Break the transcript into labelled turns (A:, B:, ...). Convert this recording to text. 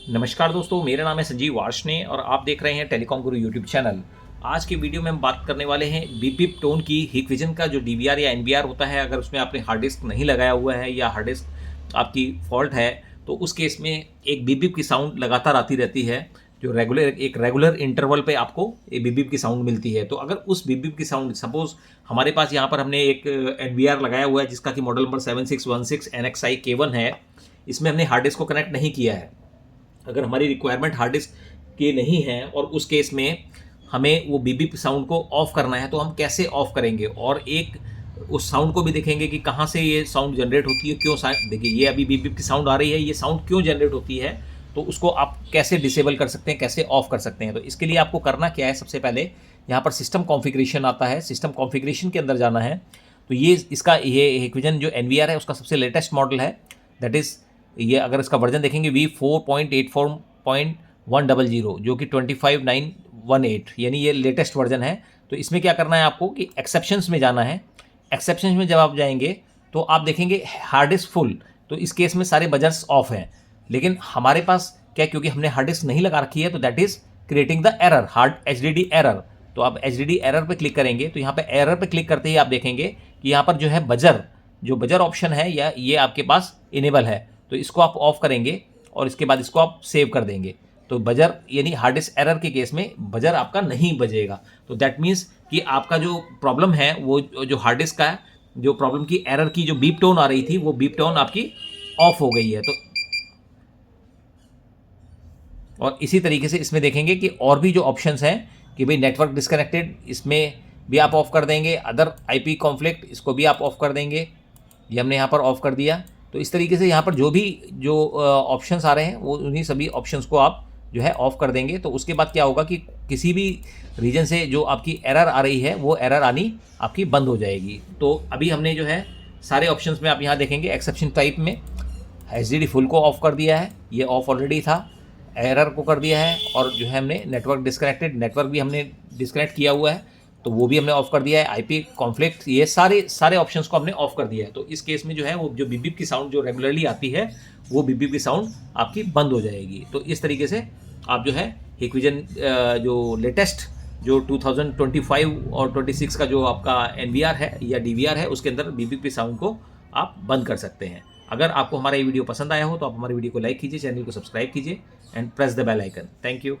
A: नमस्कार दोस्तों, मेरा नाम है संजीव वार्ष्णेय और आप देख रहे हैं टेलीकॉम गुरु यूट्यूब चैनल। आज के वीडियो में हम बात करने वाले हैं बीपीप टोन की। हिकविजन का जो डीवीआर या एनवीआर होता है, अगर उसमें आपने हार्ड डिस्क नहीं लगाया हुआ है या हार्ड डिस्क आपकी फॉल्ट है, तो उस केस में एक बीपीप की साउंड लगातार आती रहती है, जो रेगुलर इंटरवल पे आपको एक बीपीप की साउंड मिलती है। तो अगर उस बीपीप की साउंड, सपोज हमारे पास यहाँ पर हमने एक एनवीआर लगाया हुआ है जिसका कि मॉडल नंबर 7616 NXI K1 है। इसमें हमने हार्ड डिस्क को कनेक्ट नहीं किया है। अगर हमारी रिक्वायरमेंट हार्ड डिस्क की नहीं है और उस केस में हमें वो बीपीप साउंड को ऑफ करना है, तो हम कैसे ऑफ करेंगे, और एक उस साउंड को भी देखेंगे कि कहाँ से ये साउंड जनरेट होती है, क्यों देखिए ये अभी बीपीप की साउंड आ रही है, ये साउंड क्यों जनरेट होती है, तो उसको आप कैसे डिसेबल कर सकते हैं, कैसे ऑफ कर सकते हैं। तो इसके लिए आपको करना क्या है, सबसे पहले यहाँ पर सिस्टम कॉन्फ़िगरेशन आता है, सिस्टम कॉन्फ़िगरेशन के अंदर जाना है। तो ये हिकविजन जो एनवीआर है उसका सबसे लेटेस्ट मॉडल है, दैट इज़ ये अगर इसका वर्जन देखेंगे V4.84.100, जो कि 25918, यानी ये लेटेस्ट वर्जन है। तो इसमें क्या करना है आपको कि एक्सेप्शंस में जाना है। एक्सेप्शंस में जब आप जाएंगे तो आप देखेंगे हार्ड डिस्क फुल, तो इस केस में सारे बजर्स ऑफ हैं। लेकिन हमारे पास क्या, क्योंकि हमने हार्ड डिस्क नहीं लगा रखी है, तो that is creating the error, hard HDD error. तो आप HDD एरर पे क्लिक करेंगे, तो यहाँ पे एरर पे क्लिक करते ही आप देखेंगे कि यहाँ पर जो है बजर ऑप्शन है, या ये आपके पास इनेबल है। तो इसको आप ऑफ करेंगे और इसके बाद इसको आप सेव कर देंगे। तो बजर यानी हार्ड डिस्क एरर के केस में बजर आपका नहीं बजेगा। तो दैट मीन्स कि आपका जो प्रॉब्लम है, वो जो हार्ड डिस्क का जो प्रॉब्लम की एरर की जो बीप टोन आ रही थी, वो बीप टोन आपकी ऑफ हो गई है। तो और इसी तरीके से इसमें देखेंगे कि और भी जो ऑप्शंस हैं कि भाई नेटवर्क डिस्कनेक्टेड, इसमें भी आप ऑफ कर देंगे। अदर IP कॉन्फ्लिक्ट, इसको भी आप ऑफ कर देंगे। ये हमने यहाँ पर ऑफ कर दिया। तो इस तरीके से यहाँ पर जो ऑप्शंस आ रहे हैं, वो उन्हीं सभी ऑप्शंस को आप जो है ऑफ कर देंगे। तो उसके बाद क्या होगा कि किसी भी रीजन से जो आपकी एरर आ रही है, वो एरर आनी आपकी बंद हो जाएगी। तो अभी हमने जो है सारे ऑप्शंस में आप यहाँ देखेंगे, एक्सेप्शन टाइप में HDD फुल को ऑफ कर दिया है, ये ऑफ ऑलरेडी था। एरर को कर दिया है, और जो है हमने नेटवर्क नेटवर्क भी हमने डिस्कनेक्ट किया हुआ है, तो वो भी हमने ऑफ कर दिया है। IP कॉन्फ्लिक्ट, ये सारे ऑप्शंस को हमने ऑफ कर दिया है। तो इस केस में जो है वो जो बीपीप की साउंड जो रेगुलरली आती है, वो बीपीप की साउंड आपकी बंद हो जाएगी। तो इस तरीके से आप जो है हिकविजन जो लेटेस्ट जो 2025 और 26 का जो आपका NVR है या DVR है, उसके अंदर बीपीप की साउंड को आप बंद कर सकते हैं। अगर आपको हमारा ये वीडियो पसंद आया हो तो आप हमारे वीडियो को लाइक कीजिए, चैनल को सब्सक्राइब कीजिए and press the bell icon. Thank you.